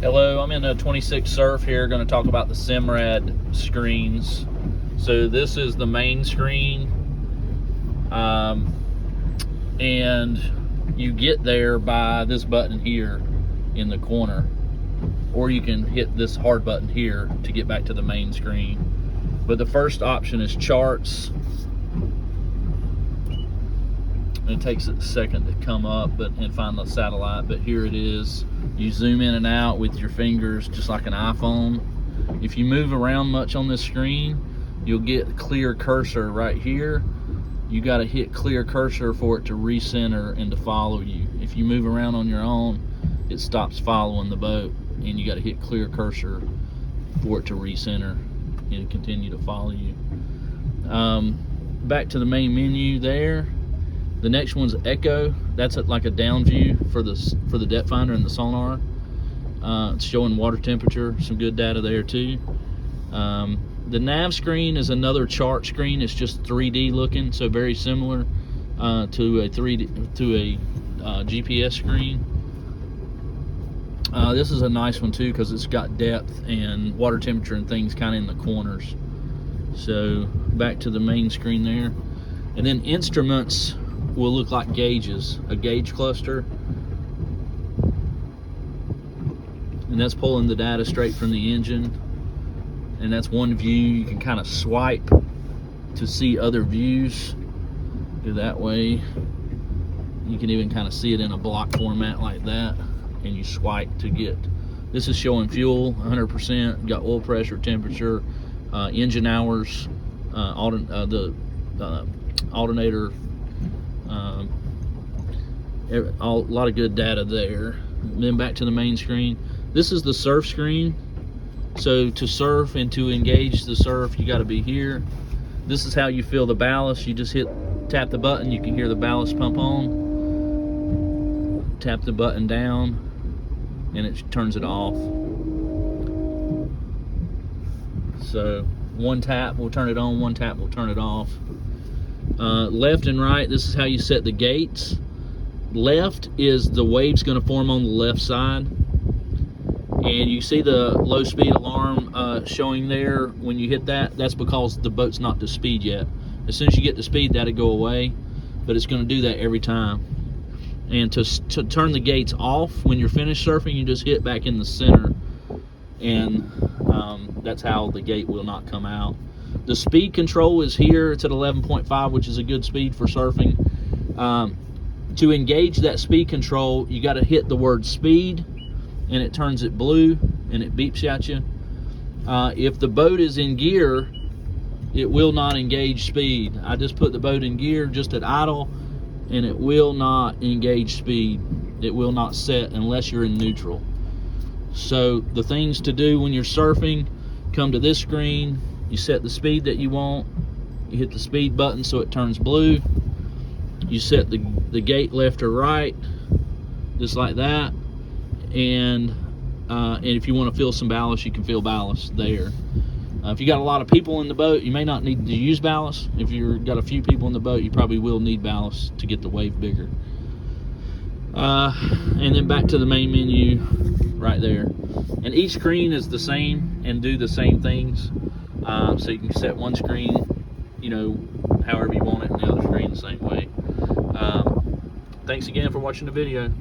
Hello, I'm in a 26 Surf here, going to talk about the Simrad screens. So this is the main screen, and you get there by this button here in the corner, or you can hit this hard button here to get back to the main screen. But the first option is charts. It takes a second to come up and find the satellite, but here it is. You zoom in and out with your fingers just like an iPhone. If you move around much on this screen, you'll get clear cursor right here. You got to hit clear cursor for it to recenter and to follow you. If you move around on your own, it stops following the boat, and you got to hit clear cursor for it to recenter and continue to follow you. Back to the main menu there. The next one's Echo. That's like a down view for the depth finder and the sonar. It's showing water temperature, some good data there too. The nav screen is another chart screen. It's just 3D looking, so very similar to a GPS screen. This is a nice one too because it's got depth and water temperature and things kind of in the corners. So back to the main screen there, and then instruments will look like gauges, a gauge cluster, and that's pulling the data straight from the engine. And that's one view. You can kind of swipe to see other views. Do that way. You can even kind of see it in a block format like that, and you swipe to get. This is showing fuel 100%. Got oil pressure, temperature, engine hours, the alternator. A lot of good data there. Then back to the main screen. This is the surf screen. So to surf and to engage the surf, you got to be here. This is how you feel the ballast. You just tap the button, you can hear the ballast pump on. Tap the button down and it turns it off. So one tap will turn it on, one tap will turn it off. Left and right, this is how you set the gates. Left is the wave's going to form on the left side, and you see the low speed alarm showing there. When you hit that, that's because the boat's not to speed yet. As soon as you get to speed, that'll go away, but it's going to do that every time. And to turn the gates off when you're finished surfing, you just hit back in the center, and that's how the gate will not come out. The speed control is here. It's at 11.5, which is a good speed for surfing. To engage that speed control, you got to hit the word speed, and it turns it blue and it beeps at you. If the boat is in gear, it will not engage speed. I just put the boat in gear just at idle, and it will not engage speed. It will not set unless you're in neutral. So the things to do when you're surfing, come to this screen, you set the speed that you want, you hit the speed button so it turns blue, you set the gate left or right, just like that, and if you want to fill some ballast, you can fill ballast there. If you got a lot of people in the boat, you may not need to use ballast. If you've got a few people in the boat, you probably will need ballast to get the wave bigger. And then back to the main menu right there. And each screen is the same and do the same things. So you can set one screen, however you want it, and the other screen the same way. Thanks again for watching the video.